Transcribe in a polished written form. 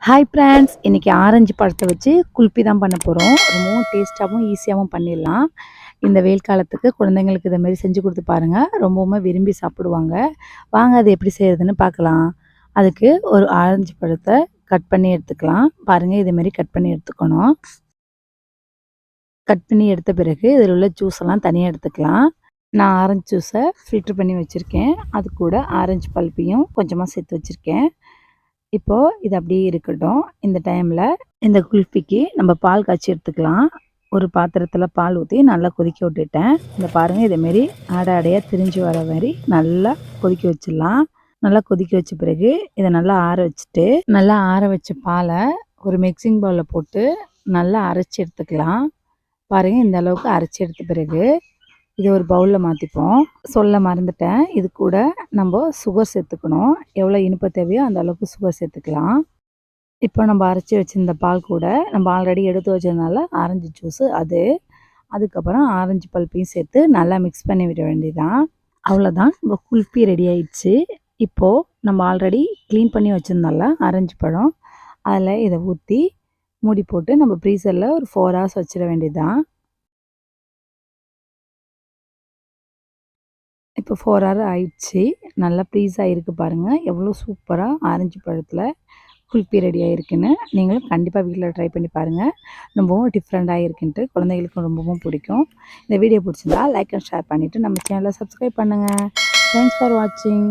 Hi friends, இன்றைக்கி orange பழத்தை வச்சு குல்ஃபி தான் பண்ண போகிறோம். ரொம்பவும் டேஸ்ட்டாகவும் ஈஸியாகவும் பண்ணிடலாம். இந்த வெயில் காலத்துக்கு குழந்தைங்களுக்கு இதை மாதிரி செஞ்சு கொடுத்து பாருங்கள், ரொம்பவுமே விரும்பி சாப்பிடுவாங்க. வாங்க அது எப்படி செய்கிறதுன்னு பார்க்கலாம். அதுக்கு ஒரு ஆரஞ்சு பழத்தை கட் பண்ணி எடுத்துக்கலாம். பாருங்கள், இதேமாரி கட் பண்ணி எடுத்துக்கணும். கட் பண்ணி எடுத்த பிறகு இதில் உள்ள ஜூஸெல்லாம் தனியாக எடுத்துக்கலாம். நான் ஆரஞ்சு ஜூஸை ஃபில்ட்ரு பண்ணி வச்சுருக்கேன். அது கூட ஆரஞ்சு பல்ப்பையும் கொஞ்சமாக சேர்த்து வச்சுருக்கேன். இப்போது இது அப்படியே இருக்கட்டும். இந்த டைமில் இந்த குல்ஃபிக்கு நம்ம பால் காய்ச்சி எடுத்துக்கலாம். ஒரு பாத்திரத்தில் பால் ஊற்றி நல்லா கொதிக்க விட்டுட்டேன். இந்த பாருங்கள், இதேமாரி ஆடை ஆடையாக திரிஞ்சு வர மாதிரி நல்லா கொதிக்க வச்சிடலாம். நல்லா கொதிக்க வச்ச பிறகு இதை நல்லா ஆற வச்சுட்டு, நல்லா ஆற வச்ச பாலை ஒரு மிக்சிங் பவுலில் போட்டு நல்லா அரைச்சி எடுத்துக்கலாம். பாருங்கள், இந்த அளவுக்கு அரைச்சி எடுத்த பிறகு இதை ஒரு பவுலில் மாற்றிப்போம். சொல்ல மறந்துட்டேன், இது கூட நம்ம சுகர் சேர்த்துக்கணும். எவ்வளோ இனிப்பு தேவையோ அந்த அளவுக்கு சுகர் சேர்த்துக்கலாம். இப்போ நம்ம அரைச்சி வச்சுருந்த பால் கூட நம்ம ஆல்ரெடி எடுத்து வச்சதுனால ஆரஞ்சு ஜூஸு அதுக்கப்புறம் ஆரஞ்சு பல்ப்பையும் சேர்த்து நல்லா மிக்ஸ் பண்ணி விட வேண்டியதான். அவ்வளோதான், நம்ம குல்ஃபி ரெடி ஆயிடுச்சு. இப்போது நம்ம ஆல்ரெடி க்ளீன் பண்ணி வச்சுருந்தோம்ல ஆரஞ்சு பழம், அதில் இதை ஊற்றி மூடி போட்டு நம்ம ஃப்ரீசரில் ஒரு 4 hours வச்சிட வேண்டியதுதான். இப்போ 4 hour ஆயிடுச்சு. நல்லா ப்ளீஸ் ஆகிருக்கு பாருங்கள். எவ்வளோ சூப்பராக ஆரஞ்சு பழத்தில் குல்ஃபி ரெடி ஆகிருக்குன்னு. நீங்களும் கண்டிப்பாக வீட்டில் ட்ரை பண்ணி பாருங்கள். ரொம்பவும் டிஃப்ரெண்ட்டாக இருக்குன்ட்டு குழந்தைகளுக்கும் ரொம்பவும் பிடிக்கும். இந்த வீடியோ பிடிச்சிருந்தா லைக் அண்ட் ஷேர் பண்ணிவிட்டு நம்ம சேனலை சப்ஸ்கிரைப் பண்ணுங்கள். தேங்க்ஸ் ஃபார் வாட்சிங்.